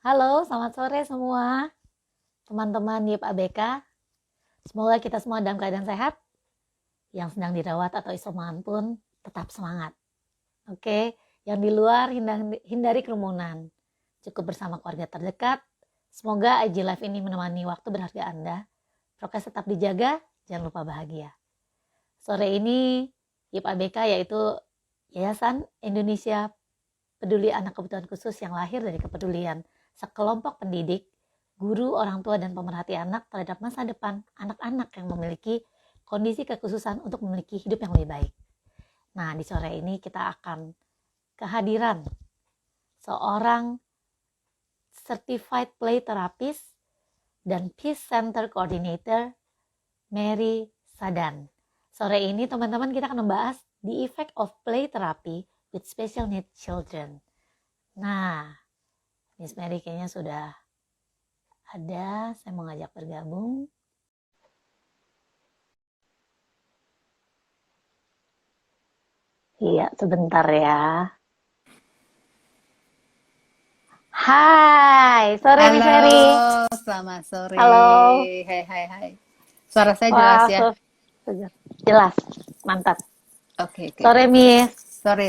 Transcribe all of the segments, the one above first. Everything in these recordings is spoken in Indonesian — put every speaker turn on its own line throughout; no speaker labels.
Halo, selamat sore semua teman-teman YIP ABK. Semoga kita semua dalam keadaan sehat. Yang sedang dirawat atau isoman pun tetap semangat. Oke, yang di luar hindari kerumunan. Cukup bersama keluarga terdekat. Semoga IG Live ini menemani waktu berharga Anda. Prokes tetap dijaga, jangan lupa bahagia. Sore ini YIP ABK yaitu Yayasan Indonesia Peduli Anak Kebutuhan Khusus yang lahir dari kepedulian sekelompok pendidik, guru, orang tua, dan pemerhati anak terhadap masa depan anak-anak yang memiliki kondisi kekhususan untuk memiliki hidup yang lebih baik. Nah, di sore ini kita akan kehadiran seorang Certified Play Therapist dan Peace Center Coordinator, Mary Sadan. Sore ini teman-teman kita akan membahas the effect of play therapy with special needs children. Nah, Miss Mary kayaknya sudah ada, saya mau ngajak bergabung. Iya, sebentar ya. Hai, sore
Halo,
Miss Mary.
selamat sore.
Halo.
Hai. Suara saya jelas ya?
Jelas, mantap.
Oke.
Sore Miss.
Sore.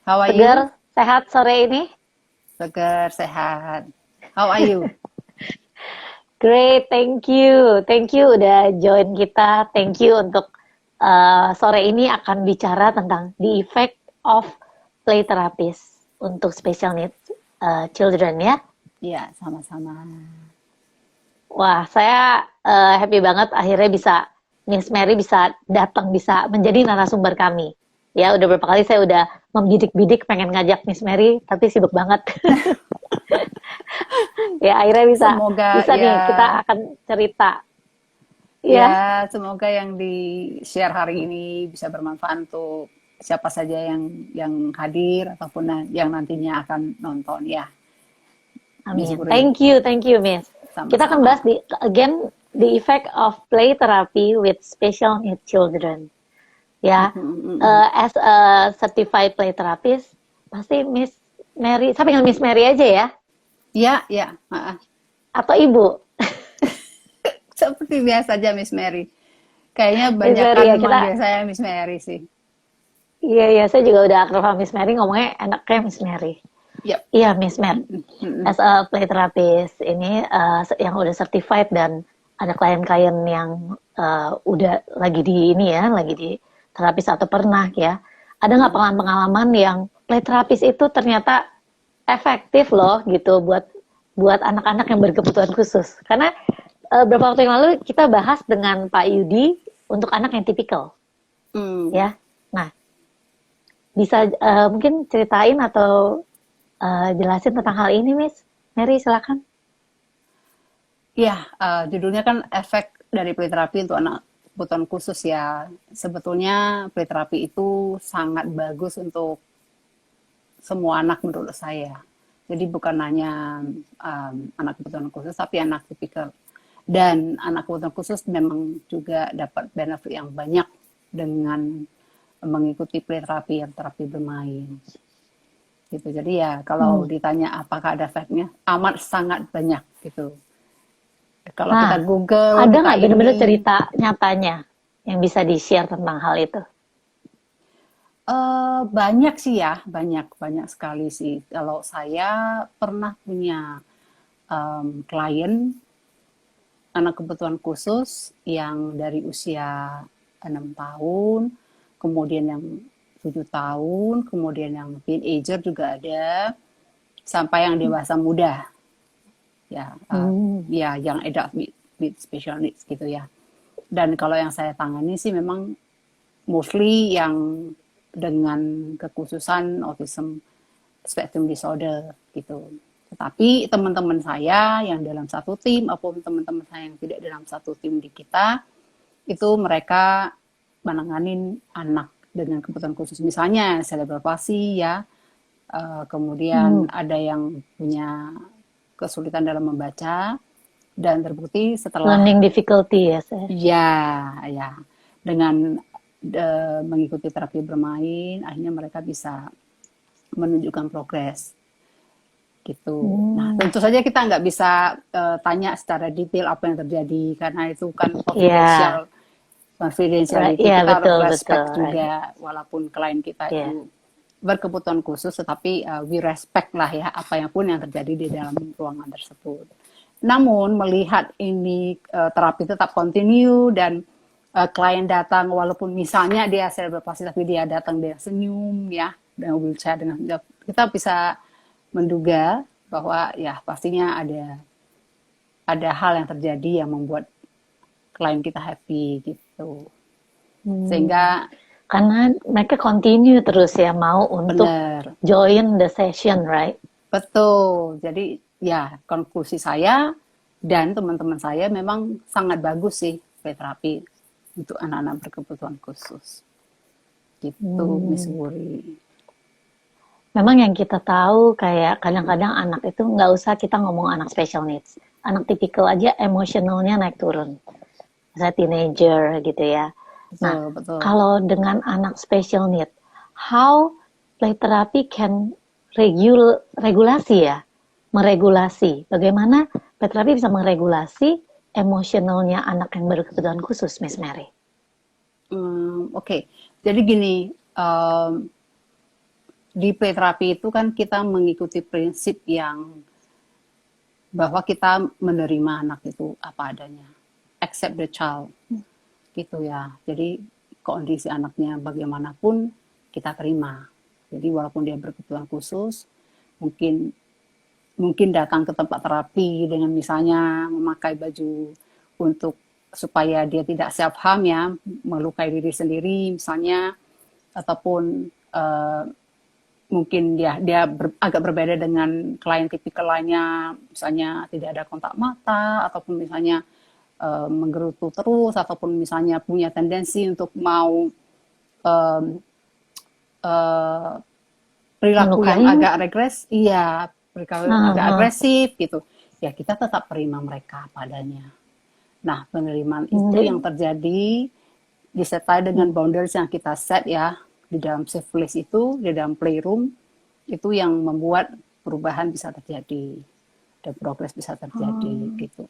How are
Segar,
you?
sehat sore ini?
Segar, sehat. How are you?
Great, thank you. Thank you udah join kita. Thank you untuk sore ini akan bicara tentang the effect of play therapist untuk special needs children ya.
Iya, sama-sama.
Wah, saya happy banget akhirnya bisa Miss Mary bisa datang, bisa menjadi narasumber kami. Ya, udah beberapa kali saya udah membidik-bidik pengen ngajak Miss Mary, tapi sibuk banget. Ya, akhirnya bisa
Semoga
nih
ya,
kita akan cerita.
ya semoga yang di share hari ini bisa bermanfaat untuk siapa saja yang hadir ataupun yang nantinya akan nonton ya. Miss
Amin.
Puri,
Thank you, Miss. Kita akan
sama-sama.
bahas the effect of play therapy with special needs children. Ya, as a certified play therapist, pasti Miss Mary, saya panggil Miss Mary aja ya,
Ya.
atau Ibu.
Seperti biasa aja Miss Mary. Kayaknya
Miss
banyak
Mary
kan
ya, kita,
manggil saya Miss Mary sih.
iya, saya juga udah akrab sama Miss Mary, ngomongnya enaknya Miss Mary.
Yep.
Iya, Miss Mary. As a play therapist, ini yang udah certified dan ada klien-klien yang udah lagi di terapis atau pernah ya. Ada nggak pengalaman-pengalaman yang play therapist itu ternyata efektif loh gitu buat anak-anak yang berkebutuhan khusus. Karena beberapa waktu yang lalu kita bahas dengan Pak Yudi untuk anak yang tipikal, ya. Nah, bisa mungkin ceritain atau jelasin tentang hal ini, Miss Mary, silakan.
Ya, judulnya kan efek dari play therapy untuk anak kebutuhan khusus ya. Sebetulnya play therapy itu sangat bagus untuk semua anak menurut saya. Jadi bukan hanya anak kebutuhan khusus, tapi anak tipikal. Dan anak kebutuhan khusus memang juga dapat benefit yang banyak dengan mengikuti play therapy yang terapi bermain. Gitu. Jadi ya kalau ditanya apakah ada efeknya, amat sangat banyak gitu. Kalau kita Google,
ada nggak benar-benar cerita nyatanya yang bisa di-share tentang hal itu?
Banyak sih ya, banyak sekali sih. Kalau saya pernah punya klien anak kebutuhan khusus yang dari usia 6 tahun, kemudian yang 7 tahun, kemudian yang teenager juga ada, sampai yang dewasa muda. Ya, ya yang adult with special needs gitu ya. Dan kalau yang saya tangani sih memang mostly yang dengan kekhususan autism spectrum disorder gitu. Tetapi teman-teman saya yang dalam satu tim ataupun teman-teman saya yang tidak dalam satu tim di kita itu mereka menanganin anak dengan kebutuhan khusus, misalnya cerebral palsy ya, kemudian ada yang punya kesulitan dalam membaca dan terbukti setelah
learning difficulty ya,
ya dengan mengikuti terapi bermain akhirnya mereka bisa menunjukkan progres. gitu. Nah,
Hmm,
tentu saja kita nggak bisa tanya secara detail apa yang terjadi karena itu kan
ya, right,
confidentiality.
ya
Kita harus
betul betul,
respect
right,
juga walaupun klien kita
ya.
itu berkebutuhan khusus, tetapi we respect lah ya apa yang pun yang terjadi di dalam ruangan tersebut. Namun melihat ini terapi tetap continue dan klien datang walaupun misalnya dia cerebral palsy tapi dia datang dengan senyum ya dengan wheelchair dengan kita bisa menduga bahwa ya pastinya ada hal yang terjadi yang membuat klien kita happy gitu.
Hmm,
Sehingga
karena mereka continue terus ya mau untuk
benar,
join the session, right?
betul. Jadi ya konklusi saya dan teman-teman saya memang sangat bagus sih terapi untuk anak-anak berkebutuhan khusus. Gitu, Miss
Hmm.
Wuri.
Memang yang kita tahu kayak kadang-kadang anak itu nggak usah kita ngomong anak special needs. Anak tipikal aja emosionalnya naik turun. Misalnya teenager gitu ya. Nah,
Betul, betul.
kalau dengan anak special need, how play therapy can regulasi ya? Meregulasi. Bagaimana play therapy bisa meregulasi emosionalnya anak yang berkebutuhan khusus, Miss Mary?
Oke. Jadi gini, di play terapi itu kan kita mengikuti prinsip yang bahwa kita menerima anak itu apa adanya, accept the child, gitu ya. Jadi kondisi anaknya bagaimanapun kita terima. Jadi walaupun dia berkebutuhan khusus, mungkin mungkin datang ke tempat terapi dengan misalnya memakai baju untuk supaya dia tidak self harm ya, melukai diri sendiri misalnya, ataupun mungkin agak berbeda dengan klien tipikal lainnya, misalnya tidak ada kontak mata ataupun misalnya menggerutu terus ataupun misalnya punya tendensi untuk mau um, uh, perilaku yang
Melukai
agak
mungkin?
regres, iya perilaku yang agak agresif gitu, ya kita tetap terima mereka padanya. Nah, penerimaan itu yang terjadi disertai dengan boundaries yang kita set ya di dalam safe place itu, di dalam playroom, itu yang membuat perubahan bisa terjadi dan progres bisa terjadi gitu.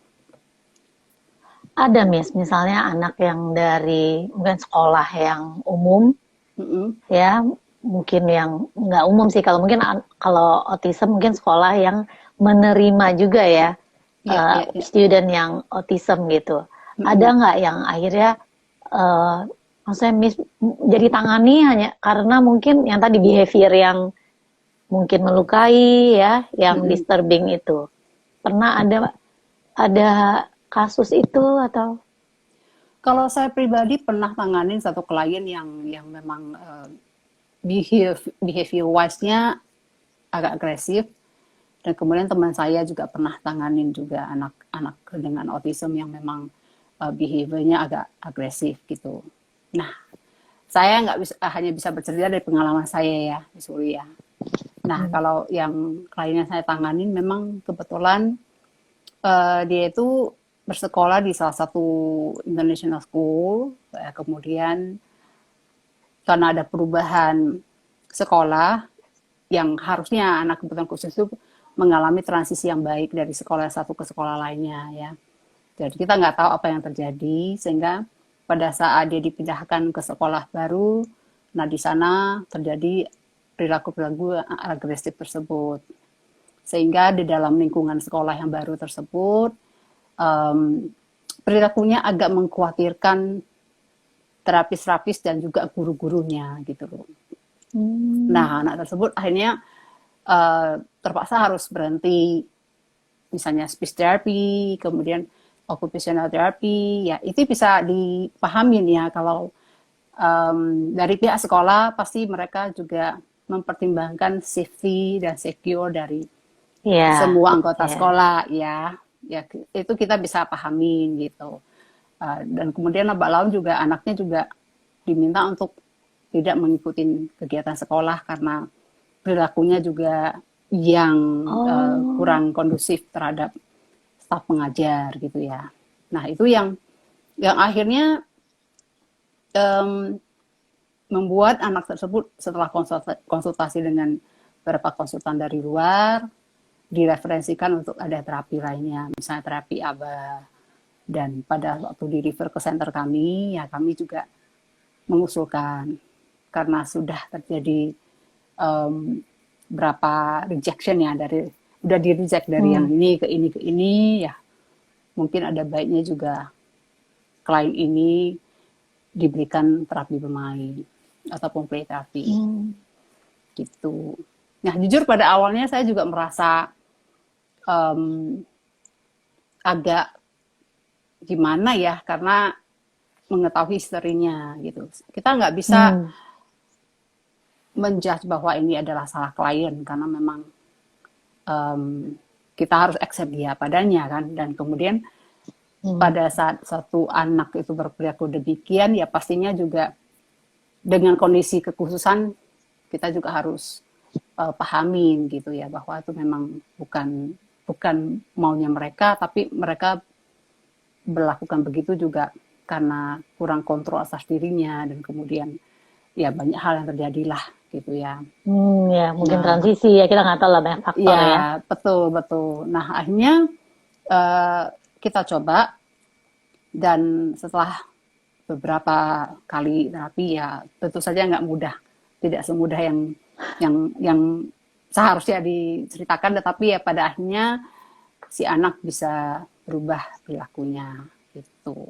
Ada Miss, misalnya anak yang dari mungkin sekolah yang umum
Mm-mm.
ya, mungkin yang nggak umum sih, kalau mungkin kalau autism mungkin sekolah yang menerima juga ya
Ya, ya, ya.
student yang autism gitu. Ada
Mm-mm.
nggak yang akhirnya uh, maksudnya Miss jadi tangani hanya karena mungkin yang tadi behavior yang mungkin melukai ya, yang
Mm-mm.
disturbing itu. Pernah ada kasus itu atau?
Kalau saya pribadi pernah tanganin satu klien yang memang behavior wise-nya agak agresif, dan kemudian teman saya juga pernah tanganin juga anak-anak dengan autism yang memang behaviornya agak agresif gitu. Nah, saya nggak bisa hanya bisa bercerita dari pengalaman saya ya, di Suria. Nah, kalau yang kliennya saya tanganin memang kebetulan dia itu bersekolah di salah satu international school, kemudian karena ada perubahan sekolah yang harusnya anak kebutuhan khusus itu mengalami transisi yang baik dari sekolah satu ke sekolah lainnya ya. Jadi kita nggak tahu apa yang terjadi sehingga pada saat dia dipindahkan ke sekolah baru, nah di sana terjadi perilaku-perilaku agresif tersebut. Sehingga di dalam lingkungan sekolah yang baru tersebut, perilakunya agak mengkhawatirkan terapis-terapis dan juga guru-gurunya gitu loh. Nah, anak tersebut akhirnya terpaksa harus berhenti, misalnya speech therapy, kemudian occupational therapy, ya itu bisa dipahamin ya kalau dari pihak sekolah pasti mereka juga mempertimbangkan safety dan secure dari
Ya,
semua anggota
ya.
sekolah ya, ya itu kita bisa pahamin gitu. Dan kemudian lambat laun juga anaknya juga diminta untuk tidak mengikuti kegiatan sekolah karena perilakunya juga yang
Oh,
kurang kondusif terhadap staf pengajar gitu ya. Nah itu yang akhirnya um, membuat anak tersebut setelah konsultasi dengan beberapa konsultan dari luar, direferensikan untuk ada terapi lainnya, misalnya terapi ABA. Dan pada waktu di refer ke center kami, ya kami juga mengusulkan karena sudah terjadi berapa rejection ya, udah di reject dari yang ini ke ini ya, mungkin ada baiknya juga klien ini diberikan terapi bermain ataupun play terapi gitu. Nah, jujur pada awalnya saya juga merasa agak gimana ya, karena mengetahui historinya gitu. Kita nggak bisa menjudge bahwa ini adalah salah klien, karena memang kita harus accept dia padanya kan. Dan kemudian pada saat satu anak itu berperilaku demikian, ya pastinya juga dengan kondisi kekhususan kita juga harus pahamin gitu ya, bahwa itu memang bukan maunya mereka, tapi mereka berlakukan begitu juga karena kurang kontrol atas dirinya, dan kemudian ya banyak hal yang terjadilah gitu ya.
Ya mungkin transisi ya, kita nggak tahu lah, banyak faktor ya.
Betul. Nah, akhirnya kita coba, dan setelah beberapa kali terapi ya tentu saja nggak mudah, tidak semudah yang seharusnya diceritakan, tetapi ya pada akhirnya si anak bisa berubah perilakunya gitu.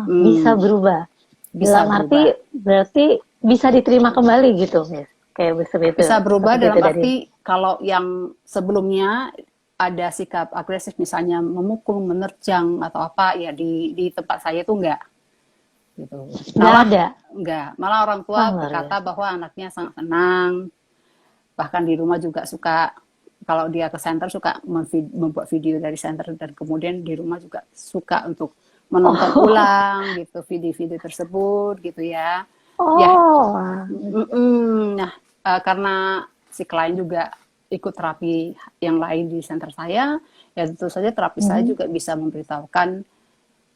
Bisa berubah. Dalam arti berarti bisa diterima kembali gitu, kayak
bisa berubah dalam arti kalau yang sebelumnya ada sikap agresif, misalnya memukul, menerjang atau apa ya, di tempat saya itu enggak gitu. Malah orang tua berkata bahwa anaknya sangat tenang, bahkan di rumah juga suka, kalau dia ke center suka membuat video dari center, dan kemudian di rumah juga suka untuk menonton ulang gitu video-video tersebut gitu ya. Nah, karena si klien juga ikut terapi yang lain di center saya, ya tentu saja terapis saya juga bisa memberitahukan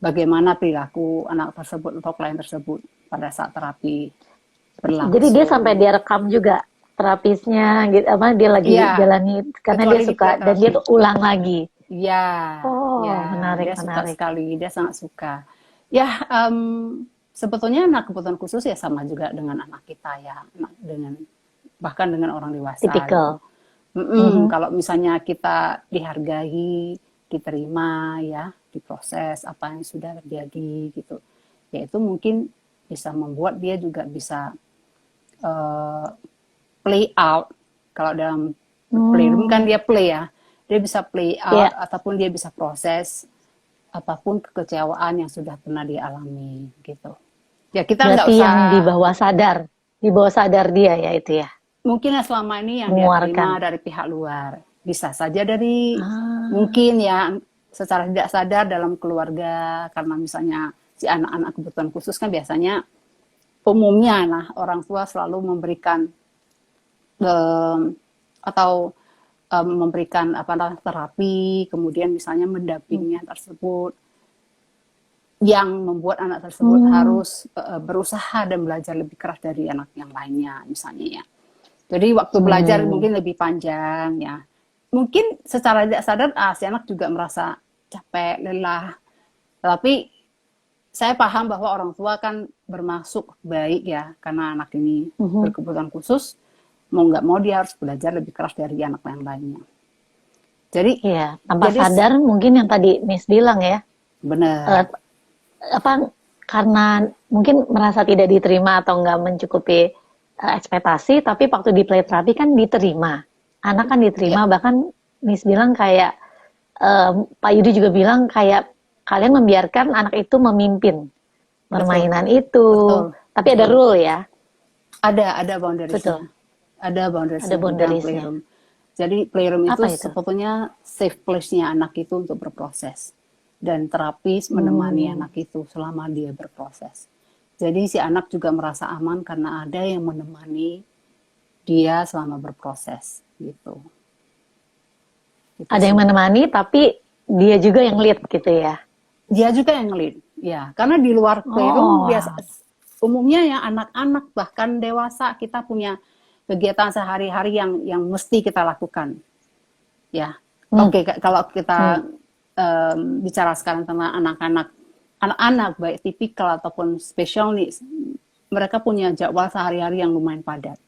bagaimana perilaku anak tersebut atau klien tersebut pada saat terapi berlangsung.
Jadi dia sampai dia rekam juga terapisnya gitu, dia lagi jalani, karena dia suka dan dia tuh ulang lagi.
Menarik. Suka sekali, dia sangat suka. Ya, sebetulnya anak kebutuhan khusus ya sama juga dengan anak kita ya, bahkan dengan orang dewasa.
Tipikal.
Kalau misalnya kita dihargai, diterima ya, diproses apa yang sudah terjadi gitu, ya itu mungkin bisa membuat dia juga bisa play out. Kalau dalam playroom kan dia play ya, dia bisa play out ataupun dia bisa proses apapun kekecewaan yang sudah pernah dialami gitu. Ya kita nggak usah
yang di bawah sadar dia ya itu ya.
Mungkin selama ini yang dia terima dari pihak luar, bisa saja dari mungkin ya secara tidak sadar dalam keluarga, karena misalnya si anak-anak kebutuhan khusus kan biasanya umumnya orang tua selalu memberikan memberikan terapi, kemudian misalnya mendampinginya tersebut, yang membuat anak tersebut harus berusaha dan belajar lebih keras dari anak yang lainnya misalnya ya. Jadi waktu belajar mungkin lebih panjang ya. Mungkin secara tidak sadar si anak juga merasa capek, lelah. Tapi saya paham bahwa orang tua kan bermaksud baik ya, karena anak ini berkebutuhan khusus, mau nggak mau dia harus belajar lebih keras dari anak yang lainnya. Jadi
tanpa sadar mungkin yang tadi Miss bilang ya.
Benar.
Karena mungkin merasa tidak diterima atau nggak mencukupi ekspektasi, tapi waktu di play terapi kan diterima, anak kan diterima, bahkan Miss bilang kayak Pak Yudi juga bilang kayak kalian membiarkan anak itu memimpin permainan itu. Tapi ada rule ya,
ada boundariesnya. Ada boundariesnya. Jadi playroom itu sebetulnya safe place-nya anak itu untuk berproses, dan terapis menemani anak itu selama dia berproses. Jadi si anak juga merasa aman karena ada yang menemani dia selama berproses gitu.
Ada yang menemani, tapi dia juga yang lead gitu ya.
Dia juga yang lead, ya. Karena di luar playroom biasa umumnya ya anak-anak bahkan dewasa kita punya kegiatan sehari-hari yang mesti kita lakukan. ya.
Hmm.
Oke, kalau kita bicara sekarang tentang anak-anak baik tipikal ataupun special needs, mereka punya jadwal sehari-hari yang lumayan padat.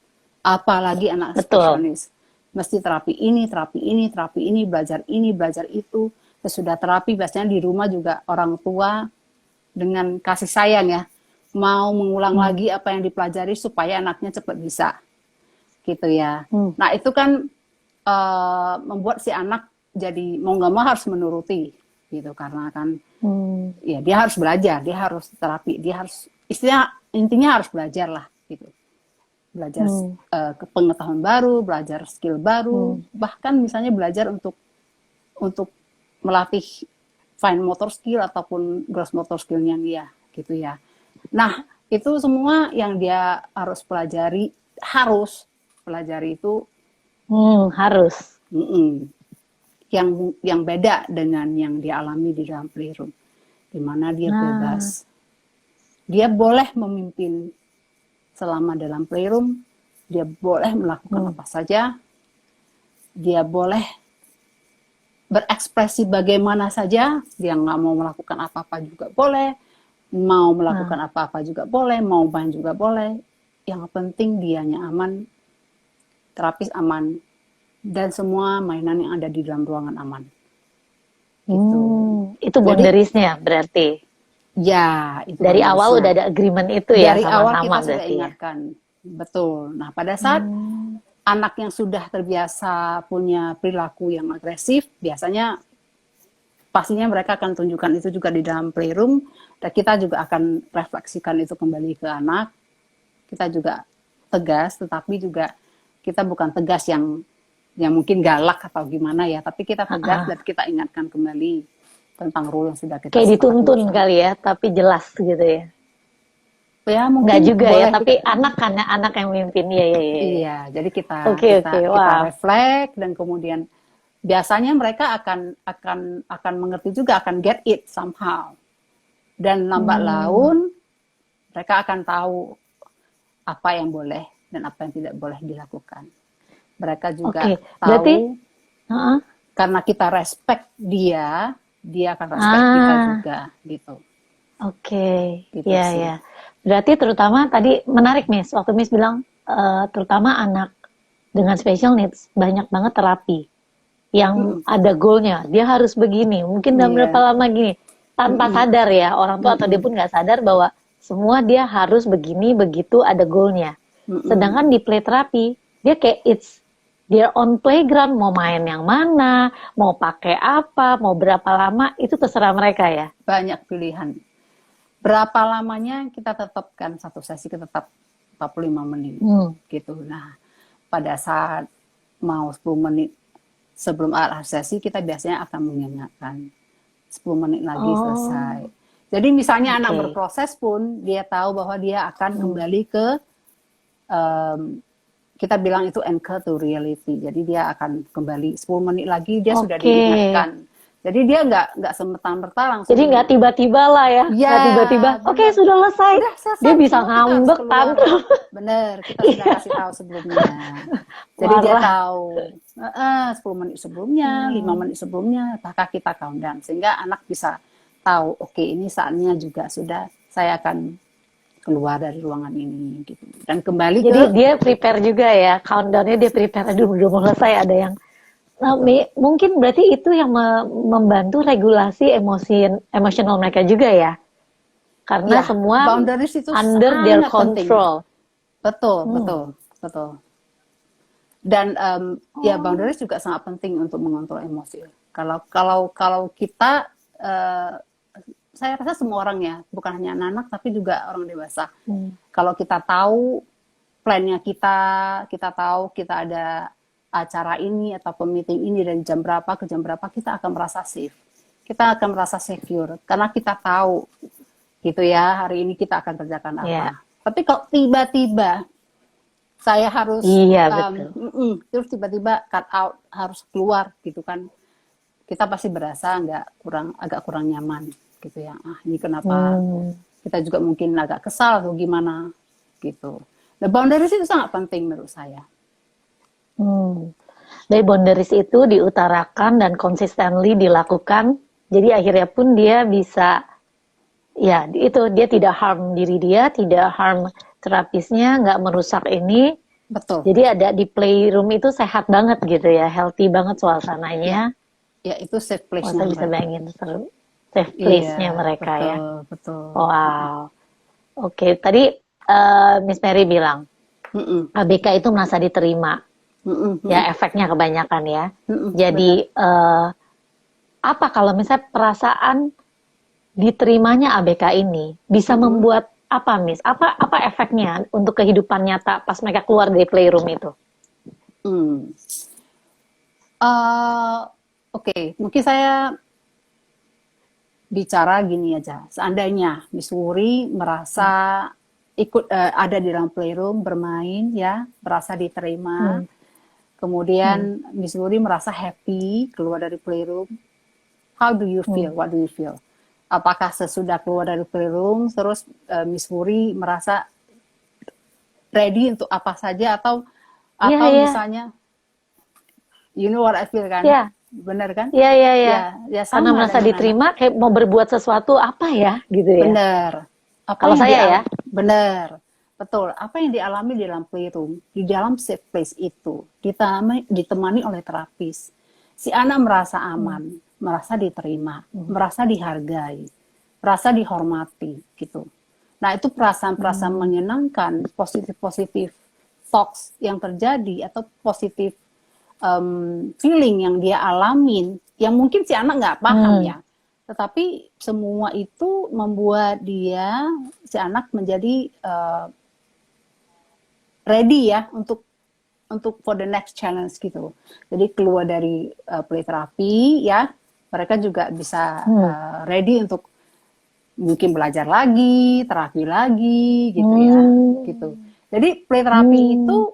Apalagi anak special
Betul.
needs, mesti terapi ini, belajar itu. Sesudah terapi biasanya di rumah juga orang tua dengan kasih sayang ya, mau mengulang
Hmm.
lagi apa yang dipelajari supaya anaknya cepat bisa, gitu ya.
Hmm.
Nah itu kan membuat si anak jadi mau nggak mau harus menuruti, gitu, karena kan ya dia harus belajar, dia harus terapi, dia harus intinya harus belajar lah, gitu. Belajar pengetahuan baru, belajar skill baru, bahkan misalnya belajar untuk melatih fine motor skill ataupun gross motor skillnya dia, gitu ya. Nah itu semua yang dia harus pelajari itu
Harus.
yang beda dengan yang dia alami di dalam playroom, di mana dia bebas, dia boleh memimpin selama dalam playroom, dia boleh melakukan apa saja, dia boleh berekspresi bagaimana saja, dia nggak mau melakukan apa-apa juga boleh, mau melakukan apa-apa juga boleh, mau main juga boleh. Yang penting dianya aman, terapis aman, dan semua mainan yang ada di dalam ruangan aman. Gitu.
Itu boundariesnya berarti.
Ya, itu
Dari awal udah
boundariesnya.
ada agreement itu ya
Dari
sama-sama
awal kita sudah
berarti ya.
ingatkan. Betul. Nah, pada saat anak yang sudah terbiasa punya perilaku yang agresif, biasanya pastinya mereka akan tunjukkan itu juga di dalam playroom, dan kita juga akan refleksikan itu kembali ke anak. Kita juga tegas, tetapi juga kita bukan tegas yang mungkin galak atau gimana ya, tapi kita tegas dan kita ingatkan kembali tentang rule yang sudah kita
kayak
sepakati
dituntun
bersama.
kali ya, tapi jelas gitu ya.
Ya
Nggak
mungkin
juga ya,
boleh
tapi anak kan anak yang mimpin. Iya.
Iya, jadi kita
Oke. Wah.
reflect, dan kemudian biasanya mereka akan mengerti juga, akan get it somehow. Dan lambat laun mereka akan tahu apa yang boleh dan apa yang tidak boleh dilakukan. Mereka juga tahu,
berarti
karena kita respect dia akan respect kita juga, gitu. Gitu
Iya
sih.
ya. Berarti terutama tadi menarik Miss, waktu Miss bilang terutama anak dengan special needs banyak banget terapi yang ada goalnya, dia harus begini, mungkin dalam berapa lama gini, tanpa sadar ya orang tua atau dia pun nggak sadar bahwa semua dia harus begini begitu ada goalnya. Sedangkan di play terapi dia kayak it's their own playground, mau main yang mana, mau pakai apa, mau berapa lama itu terserah mereka ya.
Banyak pilihan. Berapa lamanya kita tetapkan, satu sesi kita tetap 45 menit gitu. Nah, pada saat mau 10 menit sebelum akhir sesi kita biasanya akan mengingatkan 10 menit lagi selesai. Jadi misalnya anak berproses pun dia tahu bahwa dia akan kembali ke kita bilang itu anchor to reality. Jadi dia akan kembali 10 menit lagi dia sudah diingatkan. Jadi dia nggak semerta-merta langsung.
Jadi nggak tiba-tiba lah ya. Nggak tiba-tiba. Oke, sudah selesai. Dia bisa ngambek tantrum.
Bener, kita sudah kasih tahu sebelumnya. Jadi dia tahu 10 menit sebelumnya, 5 menit sebelumnya, apakah kita countdown. Sehingga anak bisa tahu, oke, ini saatnya juga sudah saya akan keluar dari ruangan ini gitu. Dan kembali
jadi dia prepare juga ya, countdownnya dia prepare. Aduh, udah mau selesai ada yang mungkin berarti itu yang membantu regulasi emosional mereka juga ya, karena semua under their control.
Betul. Dan ya boundaries juga sangat penting untuk mengontrol emosi. Kalau kita saya rasa semua orang ya, bukan hanya anak-anak tapi juga orang dewasa. Kalau kita tahu plannya kita tahu kita ada acara ini atau meeting ini dari jam berapa ke jam berapa, kita akan merasa safe. Kita akan merasa secure karena kita tahu gitu ya, hari ini kita akan kerjakan apa. Tapi kalau tiba-tiba saya harus terus tiba-tiba cut out, harus keluar gitu kan, kita pasti berasa agak kurang nyaman gitu ya. Ini kenapa? Kita juga mungkin agak kesal atau gimana gitu. The boundaries itu sangat penting menurut saya.
Dari boundaries itu diutarakan dan consistently dilakukan. Jadi akhirnya pun dia bisa, ya itu dia tidak harm diri dia, tidak harm terapisnya, nggak merusak ini.
Betul.
Jadi ada di playroom itu sehat banget gitu ya, healthy banget
Ya,
suasananya.
ya itu safe
Oh,
place-nya
saya bisa
mereka.
bayangin seru. Safe
Iya,
place-nya mereka ya.
betul, betul.
Wow. Oke, tadi Miss Mary bilang
Mm-mm,
ABK itu merasa diterima.
mm-mm,
Ya
mm-mm,
efeknya kebanyakan ya.
mm-mm,
Jadi
benar.
apa kalau misalnya perasaan diterimanya ABK ini bisa
Mm-mm,
membuat apa, Miss? Apa efeknya untuk kehidupan nyata pas mereka keluar dari playroom itu?
mm. Eh, Oke, mungkin saya bicara gini aja. Seandainya Miss Wuri merasa ikut ada di dalam playroom bermain ya, merasa diterima.
Hmm. Hmm.
Kemudian Miss Wuri merasa happy keluar dari playroom. How do you
Hmm.
feel? What do you feel? Apakah sesudah keluar dari playroom terus Miss Wuri merasa ready untuk apa saja
Iya,
atau
iya.
misalnya you know what I feel kan?
Iya,
Bener kan?
iya, iya, iya.
Ya
Karena
sama
merasa
dengan anak.
diterima kayak mau berbuat sesuatu apa ya gitu ya.
Bener. Apa
Kalau
yang
saya ya,
bener. Betul. Apa yang dialami di dalam playroom, di dalam safe place itu, ditemani oleh terapis. Si anak merasa aman, merasa diterima, merasa dihargai, merasa dihormati gitu. Nah, itu perasaan-perasaan menyenangkan, positif-positif thoughts yang terjadi atau positif feeling yang dia alamin, yang mungkin si anak nggak paham ya, tetapi semua itu membuat si anak menjadi ready ya untuk for the next challenge gitu. Jadi keluar dari play terapi ya, mereka juga bisa ready untuk mungkin belajar lagi, terapi lagi gitu ya, gitu. Jadi play terapi itu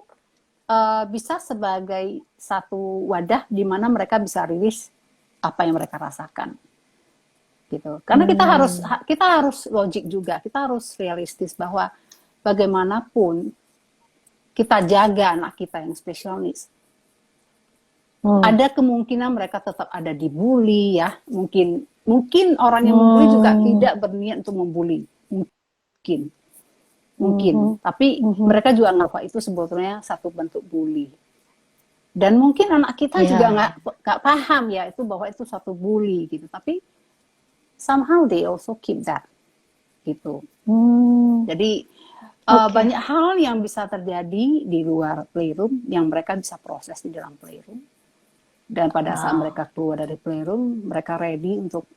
bisa sebagai satu wadah di mana mereka bisa rilis apa yang mereka rasakan, gitu. Karena kita harus logik juga, kita harus realistis bahwa bagaimanapun kita jaga anak kita yang special needs, ada kemungkinan mereka tetap ada dibully ya, mungkin orang yang membuli juga tidak berniat untuk membuli, mungkin, tapi mereka juga nganggap itu sebetulnya satu bentuk bully. Dan mungkin anak kita juga nggak paham ya itu bahwa itu satu bully gitu, tapi somehow they also keep that gitu. Jadi banyak hal yang bisa terjadi di luar playroom yang mereka bisa proses di dalam playroom. Dan pada saat mereka keluar dari playroom, mereka ready untuk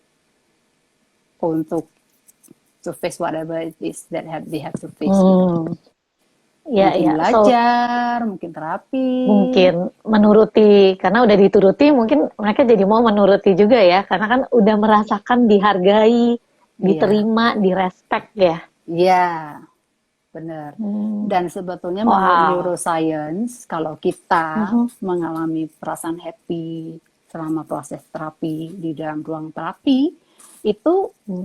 to face whatever it is that they have to face. Gitu.
Ya,
mungkin belajar, mungkin terapi,
mungkin menuruti, karena udah dituruti, mungkin mereka jadi mau menuruti juga ya, karena kan udah merasakan dihargai, diterima, direspek ya.
Iya, benar. Dan sebetulnya menurut neuroscience, kalau kita mengalami perasaan happy selama proses terapi di dalam ruang terapi, itu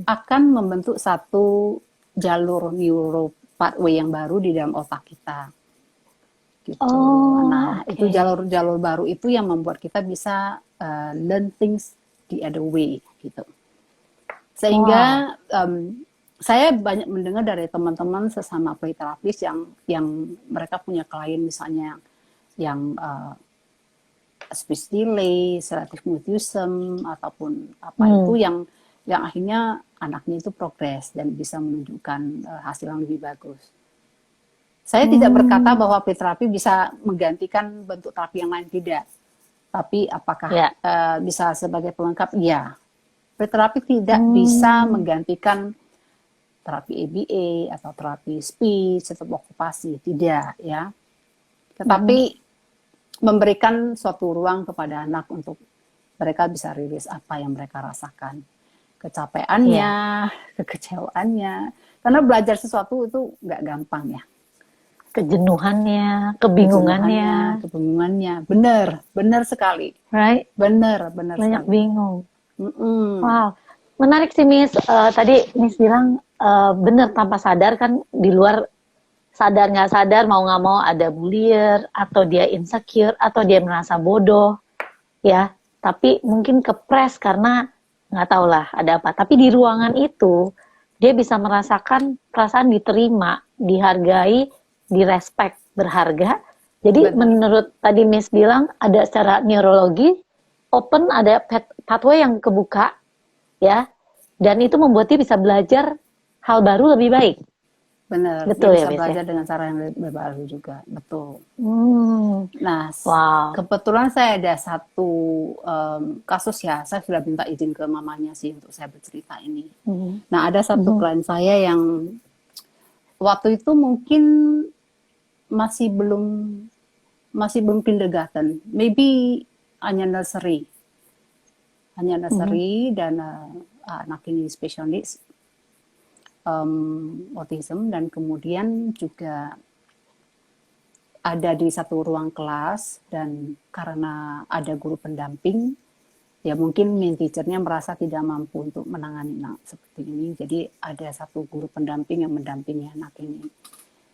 akan membentuk satu jalur neuro pathway yang baru di dalam otak kita. Gitu. Nah, itu jalur-jalur baru itu yang membuat kita bisa learn things the other way gitu. Sehingga saya banyak mendengar dari teman-teman sesama play therapist yang mereka punya klien misalnya yang speech delay, selective mutism ataupun apa itu yang akhirnya anaknya itu progres dan bisa menunjukkan hasil yang lebih bagus. Saya tidak berkata bahwa play therapy bisa menggantikan bentuk terapi yang lain, tidak. Tapi apakah bisa sebagai pelengkap? Ya. Play therapy tidak bisa menggantikan terapi ABA atau terapi speech atau okupasi, tidak ya. Tetapi memberikan suatu ruang kepada anak untuk mereka bisa rilis apa yang mereka rasakan. Kecapeannya, kekecewaannya. Karena belajar sesuatu itu nggak gampang ya.
Kebingungannya.
Benar sekali.
Right?
Benar
banyak
sekali.
Bingung. Wow, menarik sih Miss. Tadi Miss bilang benar tanpa sadar kan di luar sadar nggak sadar mau nggak mau ada bullier, atau dia insecure, atau dia merasa bodoh, ya. Tapi mungkin kepres karena nggak tahu lah ada apa. Tapi di ruangan itu dia bisa merasakan perasaan diterima, dihargai, direspek, berharga. Jadi
Benar.
menurut tadi Miss bilang ada secara neurologi open, ada pathway yang kebuka, ya, dan itu membuat dia bisa belajar hal baru lebih baik.
Benar, dia
Betul ya,
bisa
Miss ya?
belajar dengan cara yang lebih baru juga, betul.
Hmm,
Nah,
wow.
kebetulan saya ada satu kasus ya, saya sudah minta izin ke mamanya sih untuk saya bercerita ini.
Hmm.
Nah, ada satu
Mhm.
klien saya yang waktu itu mungkin masih belum kindergarten, maybe hanya nursery, dan anak ini special needs, autism, dan kemudian juga ada di satu ruang kelas, dan karena ada guru pendamping, ya mungkin main teacher-nya merasa tidak mampu untuk menangani anak seperti ini, jadi ada satu guru pendamping yang mendampingi anak ini.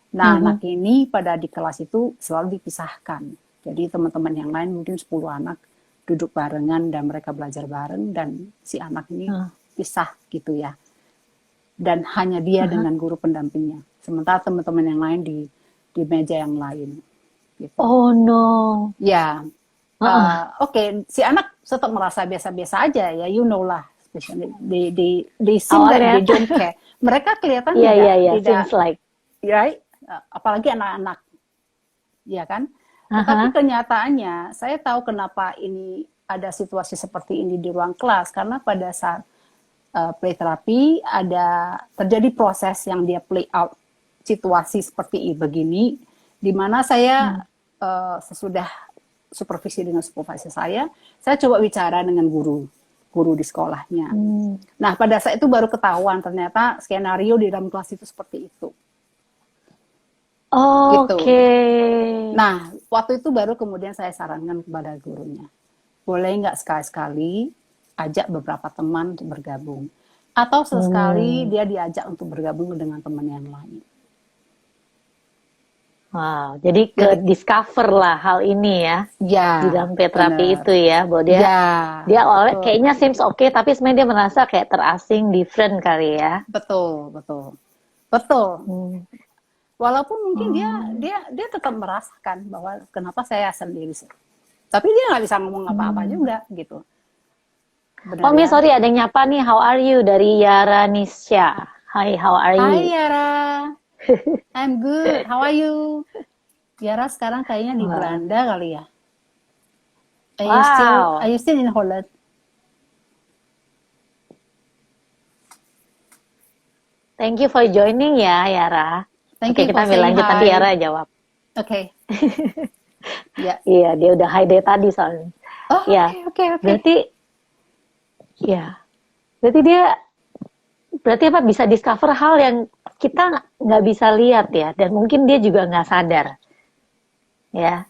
Nah, anak ini pada di kelas itu selalu dipisahkan. Jadi teman-teman yang lain mungkin 10 anak duduk barengan dan mereka belajar bareng, dan si anak ini pisah gitu ya. Dan hanya dia dengan guru pendampingnya. Sementara teman-teman yang lain di meja yang lain. Gitu.
Oh no.
Ya, oke, si anak tetap merasa biasa-biasa aja ya, you know lah. They seem like
Awalnya.
they don't care. Mereka kelihatan
Iya,
tidak,
seems like.
right? Apalagi anak-anak, ya kan? Tetapi kenyataannya, saya tahu kenapa ini ada situasi seperti ini di ruang kelas, karena pada saat play terapi ada terjadi proses yang dia play out situasi seperti begini, di mana saya sesudah supervisi dengan supervisor saya coba bicara dengan guru di sekolahnya. Nah, pada saat itu baru ketahuan ternyata skenario di dalam kelas itu seperti itu. Gitu.
Oke.
Nah, waktu itu baru kemudian saya sarankan kepada gurunya, boleh nggak sekali-sekali ajak beberapa teman untuk bergabung, atau sesekali dia diajak untuk bergabung dengan teman yang lain.
Wow, jadi discover lah hal ini ya,
Ya,
di dalam terapi
benar.
itu ya, bahwa dia awalnya
betul.
kayaknya seems oke, tapi sebenarnya dia merasa kayak terasing, different kali ya.
Betul. Walaupun mungkin dia tetap merasakan bahwa kenapa saya sendiri, tapi dia nggak bisa ngomong apa-apa juga gitu. Benar,
oh, Miss, sorry, ada yang nyapa nih. How are you? Dari Yara Nisha. Hi, how are you?
Hai Yara, I'm good. How are you? Yara sekarang kayaknya di Belanda kali ya. Are you still in Holland?
Thank you for joining ya, Yara.
Thank
Oke,
you
kita
for
ambil
saying
lanjut
hi.
nanti Yara jawab.
Oke. Ya.
Iya, dia udah hi dari tadi soalnya.
Oh,
ya.
Oke.
Berarti apa, bisa discover hal yang kita nggak bisa lihat ya, dan mungkin dia juga nggak sadar, ya.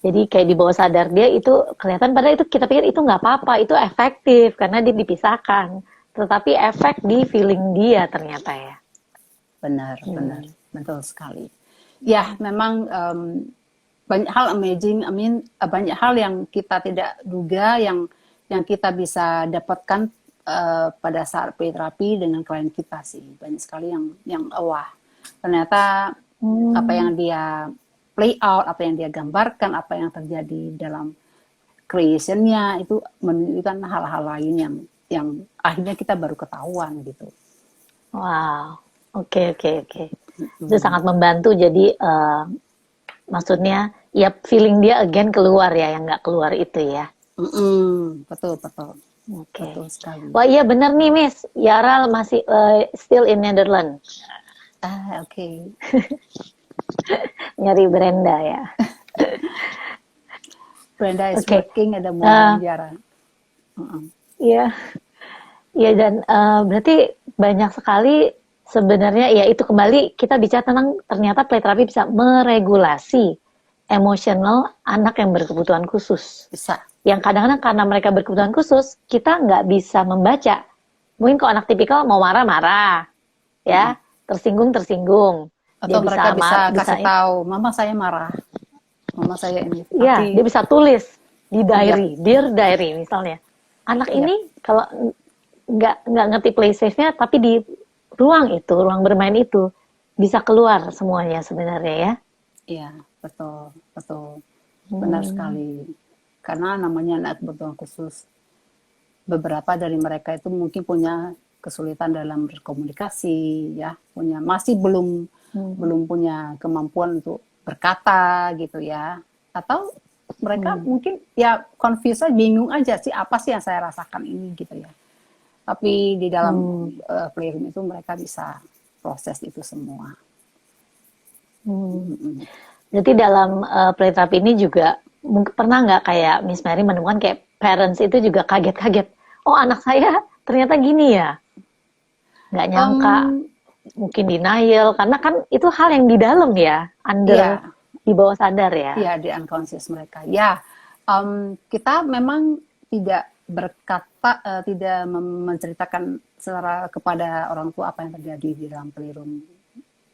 Jadi kayak di bawah sadar dia itu kelihatan, padahal itu kita pikir itu nggak apa-apa, itu efektif karena dia dipisahkan, tetapi efek di feeling dia ternyata ya.
Benar, betul sekali. Ya, memang banyak hal amazing, banyak hal yang kita tidak duga yang kita bisa dapatkan pada saat terapi dengan klien kita sih. Banyak sekali yang wah, ternyata apa yang dia play out, apa yang dia gambarkan, apa yang terjadi dalam creation-nya itu menunjukkan hal-hal lain yang akhirnya kita baru ketahuan gitu.
Wow, oke. Itu sangat membantu. Jadi maksudnya ya feeling dia again keluar ya, yang nggak keluar itu ya.
Betul.
Oke.
Betul sekali.
Wah iya benar nih Miss, Yara masih still in Netherlands.
Oke.
Nyari Brenda ya.
Brenda is working at the moment, Yara.
Iya. Iya, dan berarti banyak sekali sebenarnya ya, itu kembali kita bicara tentang ternyata play therapy bisa meregulasi emosional anak yang berkebutuhan khusus.
Bisa.
Yang kadang-kadang karena mereka berkebutuhan khusus, kita nggak bisa membaca. Mungkin kalau anak tipikal mau marah-marah, ya, tersinggung-tersinggung. Dia
Atau mereka bisa
bisa
kasih tahu, mama saya marah, mama saya ini.
ya,
Tapi
dia bisa tulis di
ya,
diary, dear diary misalnya. Anak
ya,
ini kalau nggak ngerti play safe-nya, tapi di ruang itu, ruang bermain itu bisa keluar semuanya sebenarnya ya.
ya, betul, betul, benar
Hmm.
sekali. Karena namanya anak kebutuhan khusus, beberapa dari mereka itu mungkin punya kesulitan dalam berkomunikasi, ya, masih belum
Hmm.
belum punya kemampuan untuk berkata gitu ya, atau mereka
Hmm.
mungkin ya confused, bingung aja sih apa sih yang saya rasakan ini gitu ya. Tapi di dalam
Hmm.
playroom itu mereka bisa proses itu semua.
Hmm.
Mm-mm.
Berarti dalam playtime ini juga mungkin pernah nggak kayak Miss Mary menemukan kayak parents itu juga kaget-kaget. Oh anak saya ternyata gini ya, nggak nyangka,
Um,
mungkin denial karena kan itu hal yang di dalam ya, under
ya,
di bawah sadar ya.
ya di unconscious mereka. Ya, kita memang tidak berkata, tidak menceritakan secara kepada orang tua apa yang terjadi di dalam playroom,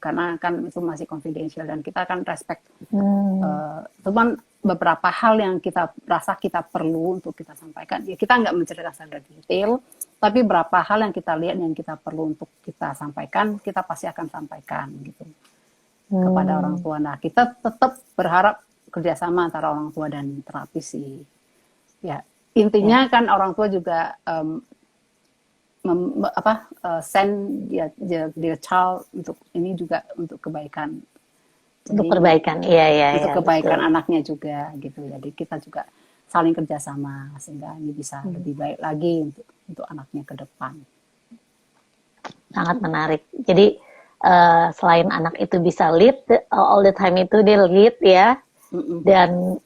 karena kan itu masih confidential dan kita akan respect.
Hmm.
Cuman beberapa hal yang kita rasa kita perlu untuk kita sampaikan, ya kita nggak menceritakan secara detail, tapi beberapa hal yang kita lihat yang kita perlu untuk kita sampaikan, kita pasti akan sampaikan gitu kepada orang
Hmm.
tua. Nah, kita tetap berharap kerjasama antara orang tua dan terapis sih. Ya,
Ya,
intinya kan orang tua juga send dia child untuk ini juga untuk kebaikan.
untuk
Jadi
perbaikan. Iya, iya,
untuk
iya,
kebaikan
betul.
anaknya juga gitu. Jadi kita juga saling kerjasama sehingga ini bisa
Hmm.
lebih baik lagi untuk anaknya ke depan.
Sangat menarik. Jadi selain anak itu bisa lead all the time itu dia lead ya,
Mm-mm.
dan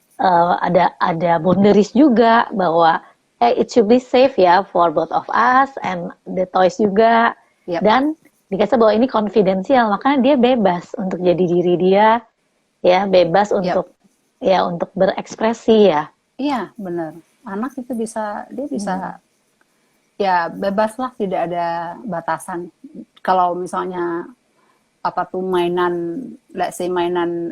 ada boundaries juga bahwa it should be safe ya for both of us and the toys juga,
Yep.
dan dikasih bahwa ini konfidensial makanya dia bebas untuk jadi diri dia ya, bebas
Yep.
untuk berekspresi ya.
Iya, benar. Anak itu dia
Hmm.
bisa ya bebas lah, tidak ada batasan. Kalau misalnya apa tuh mainan, let's say mainan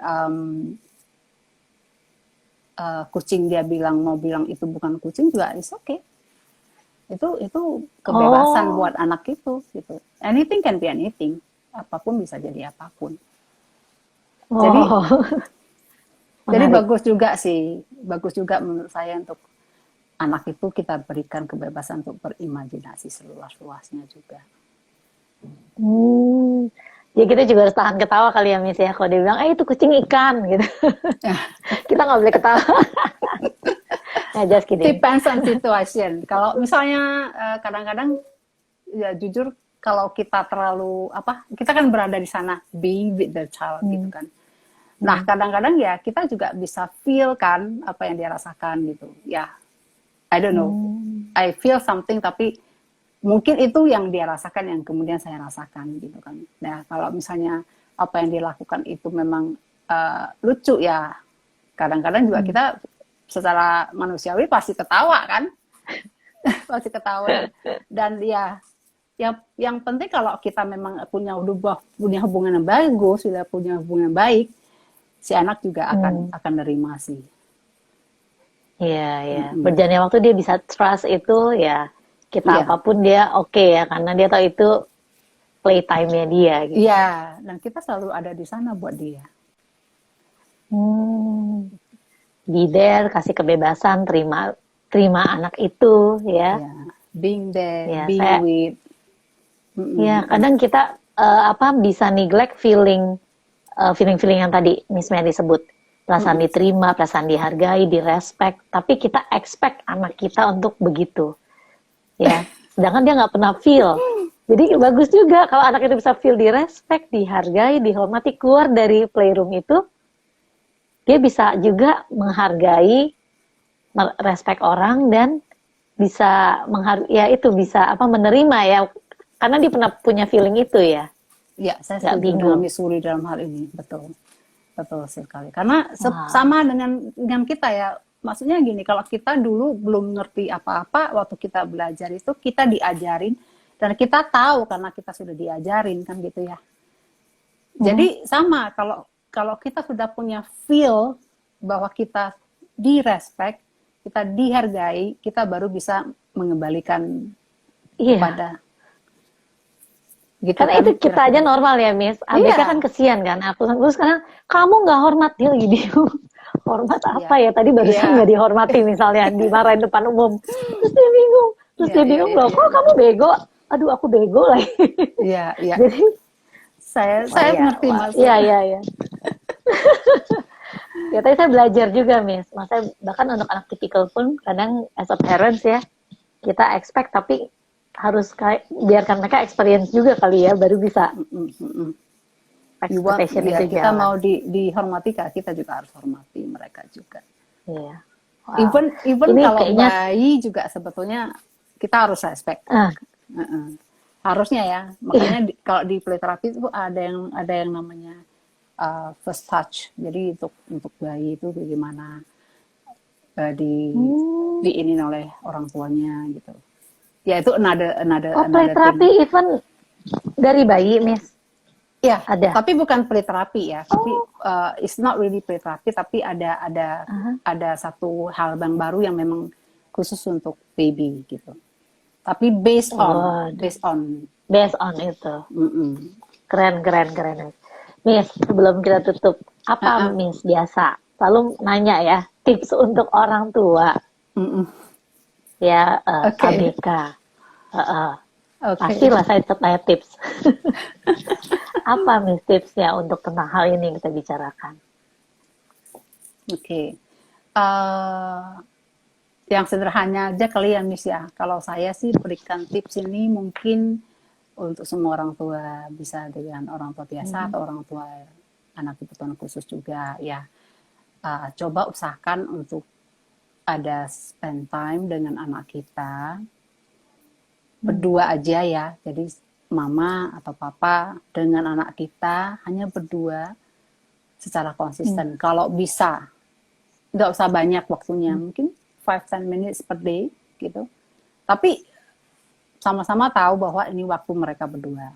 kucing, dia mau bilang itu bukan kucing juga is okay. Itu kebebasan
Oh,
buat anak itu gitu. Anything can be anything. Apapun bisa jadi apapun. Jadi
oh.
jadi
Menarik.
bagus juga menurut saya untuk anak itu kita berikan kebebasan untuk berimajinasi seluas-luasnya juga.
Hmm. Ya kita juga harus tahan ketawa kali ya Miss ya. Kalau dia bilang, itu kucing ikan gitu. Kita nggak boleh ketawa. Nah, just kidding.
Depends on situation. Kalau misalnya kadang-kadang ya jujur, kalau kita terlalu kita kan berada di sana being with the child gitu
Hmm.
kan. Nah,
Hmm.
kadang-kadang ya kita juga bisa feel kan apa yang dia rasakan gitu. Ya, I don't know.
Hmm.
I feel something tapi mungkin itu yang dia rasakan yang kemudian saya rasakan gitu kan. Nah, kalau misalnya apa yang dilakukan itu memang lucu ya, kadang-kadang juga
Hmm.
kita secara manusiawi pasti ketawa kan. Pasti ketawa dan ya yang penting kalau kita memang punya hubungan yang bagus, sudah punya hubungan yang baik, si anak juga
Hmm.
akan nerima sih.
Iya, ya.
Mm-mm.
Berjalannya waktu dia bisa trust itu ya, kita
Iya,
apapun dia oke ya, karena dia tahu itu playtime-nya dia gitu.
iya, dan kita selalu ada di sana buat dia.
Hmm. Be there, kasih kebebasan, terima terima anak itu ya.
Ya, being there,
Ya,
being
saya
with.
ya
Mm-mm.
kadang kita bisa neglect feeling yang tadi Miss Mary sebut, perasaan
Mm-mm.
diterima, perasaan dihargai, direspect, tapi kita expect anak kita untuk begitu ya, sedangkan dia nggak pernah feel. Jadi bagus juga kalau anak itu bisa feel direspect, dihargai, dihormati, keluar dari playroom itu dia bisa juga menghargai, respect orang, dan bisa ya itu bisa menerima ya, karena dia pernah punya feeling itu ya,
Ya, saya
nggak
setuju dengan
bingung.
Miss Suri dalam hal ini, betul, betul sekali. Karena
Wah.
sama dengan kita ya, maksudnya gini, kalau kita dulu belum ngerti apa-apa waktu kita belajar itu kita diajarin dan kita tahu karena kita sudah diajarin kan gitu ya. Jadi sama, kalau kalau kita sudah punya feel bahwa kita direspect, kita dihargai, kita baru bisa mengembalikan
Iya.
kepada gitu
Karena
kan,
itu kita aja
kira-kira.
normal ya, Miss. ABK
Iya,
kan kesian kan. Aku sekarang, kamu nggak hormat dia gini. Hormat
iya,
apa ya? Tadi
iya,
barusan nggak dihormati misalnya, dimarahin depan umum. Terus dia bingung. Terus
iya,
dia
iya,
bingung,
iya,
loh,
iya,
kok kamu bego? Aduh, aku bego lagi.
iya, iya.
Jadi, wah
Saya
iya,
ngerti
wah,
maksud.
iya, iya, iya. Ya, tadi saya belajar juga, Miss. Maksudnya, bahkan untuk anak tipikal pun, kadang as a parents ya, kita expect, tapi harus biarkan mereka experience juga kali ya, baru bisa
Mm, mm, mm.
expectation
Ya,
itu
kita
jalan.
mau dihormati, kita juga harus hormati mereka juga.
Iya. Wow.
Even
Ini
kalau
kayaknya,
bayi juga sebetulnya kita harus respect.
ah,
Harusnya ya.
iya.
Makanya kalau di play therapy itu ada yang namanya first touch. Jadi untuk bayi itu bagaimana
Hmm.
diinin oleh orang tuanya gitu. Ya itu
Oh, play
another thing.
therapy even dari bayi, Miss.
Ya,
Ada.
tapi bukan play therapy ya. Tapi
Oh.
it's not really play therapy, tapi
Aha.
ada satu hal yang baru yang memang khusus untuk baby gitu. Tapi based
Oh,
on based on
based on itu.
mm-mm.
Keren, keren, keren. Miss, sebelum kita tutup, apa
Uh-uh.
Miss biasa? Selalu nanya ya, tips untuk orang tua
Mm-mm.
ya,
Oke.
ABK.
Oke.
Pastilah saya tanya tips. Apa Miss tipsnya untuk tentang hal ini yang kita bicarakan?
Oke. Yang sederhana aja kali ya Miss ya. Kalau saya sih berikan tips ini mungkin untuk semua orang tua, bisa dengan orang tua biasa atau orang tua anak kebutuhan khusus juga ya. Coba usahakan untuk ada spend time dengan anak kita berdua aja ya. Jadi mama atau papa dengan anak kita hanya berdua secara konsisten. Kalau bisa, nggak usah banyak waktunya, mungkin 5-10 minutes per day gitu. Tapi sama-sama tahu bahwa ini waktu mereka berdua.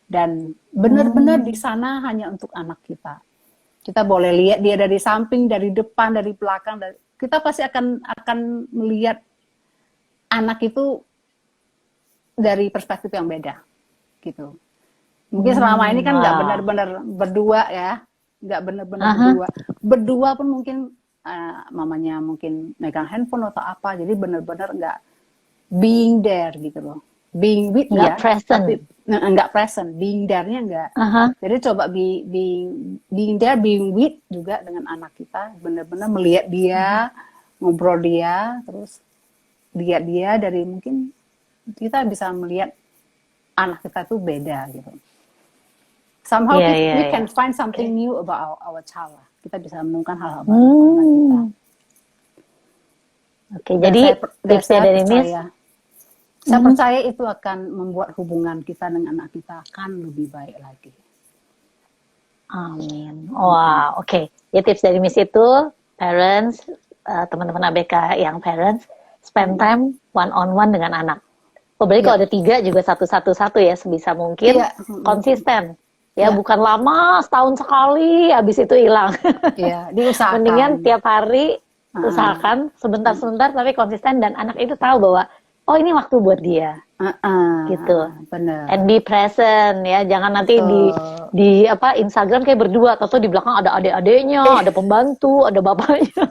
Dan benar-benar di sana hanya untuk anak kita. Kita boleh lihat dia dari samping, dari depan, dari belakang. Kita pasti akan melihat anak itu dari perspektif yang beda, gitu. Mungkin selama ini kan nggak benar-benar berdua ya, nggak benar-benar berdua. Berdua pun mungkin mamanya mungkin megang handphone atau apa, jadi benar-benar nggak being there gitu loh. Being with
Nggak
ya,
present.
tapi nggak present. Being there-nya nggak. Jadi coba being there, being with juga dengan anak kita, benar-benar melihat dia, ngobrol dia, terus lihat dia dari mungkin kita bisa melihat anak kita tuh beda gitu. Somehow we can find something new about our child. Kita bisa menemukan hal-hal baru anak kita.
Oke, jadi tipsnya dari Miss,
saya percaya itu akan membuat hubungan kita dengan anak kita akan lebih baik lagi.
Amin. Wah, oke. Ya tips dari Miss itu, parents, teman-teman ABK yang parents, spend time one-on-one dengan anak. Oh, berarti kalau ada 3 juga satu ya, sebisa mungkin konsisten. Ya, bukan lama, setahun sekali, habis itu hilang.
Iya, diusahakan.
Mendingan tiap hari usahakan sebentar-sebentar tapi konsisten, dan anak itu tahu bahwa oh ini waktu buat dia. Gitu.
Bener.
And be present ya, jangan nanti di Instagram kayak berdua, atau di belakang ada adik-adiknya, ada pembantu, ada bapaknya.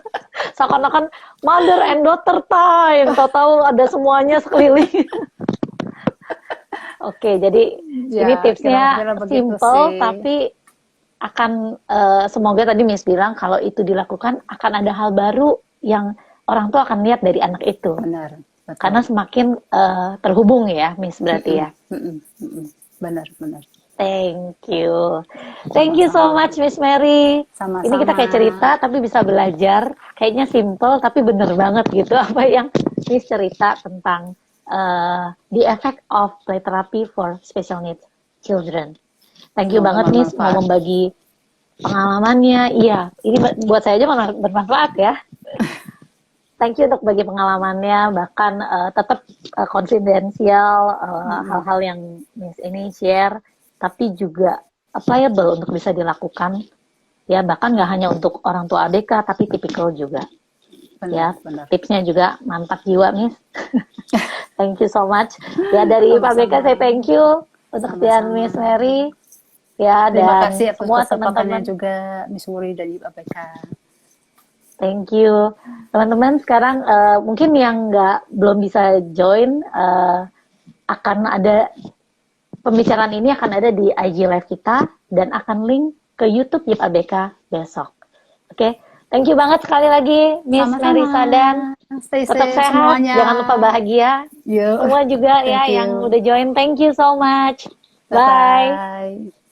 Seakan-akan mother and daughter time, tahu-tahu ada semuanya sekeliling. Oke, jadi ini tipsnya simple tapi akan semoga tadi Miss bilang kalau itu dilakukan akan ada hal baru yang orang tua akan lihat dari anak itu.
Benar. Betul.
Karena semakin terhubung ya, Miss, berarti ya.
Benar.
Thank you so much, Miss Mary.
Sama-sama.
Ini kita kayak cerita tapi bisa belajar. Kayaknya simple tapi bener banget gitu apa yang Miss cerita tentang the effect of play therapy for special needs children. Thank you banget, Miss, mau membagi pengalamannya. Iya, ini buat saya aja bermanfaat ya. Thank you untuk bagi pengalamannya, bahkan tetap konfidensial hal-hal yang Miss ini share, tapi juga applicable untuk bisa dilakukan. Ya, bahkan nggak hanya untuk orang tua ABK, tapi tipikal juga. Ya,
Benar.
tipsnya juga mantap jiwa, Miss. Thank you so much. Ya, dari
Sama-sama.
IPABK saya thank you untuk kehadiran
Sama-sama.
Miss Mary. Ya,
Terima
dan
kasih atas
semua
kesempatannya
teman-teman.
juga Miss Wuri dan Ibu APK.
Thank you. Teman-teman, sekarang mungkin yang belum bisa join, akan ada pembicaraan ini akan ada di IG Live kita dan akan link ke YouTube YIP ABK besok. Oke, thank you banget sekali lagi Miss
Sama-sama.
Mary Sadan.
Stay
Tetap
safe
sehat,
semuanya.
jangan lupa bahagia.
Yuk.
Semua juga ya
Thank you.
yang udah join, thank you so much. Bye.
Bye-bye.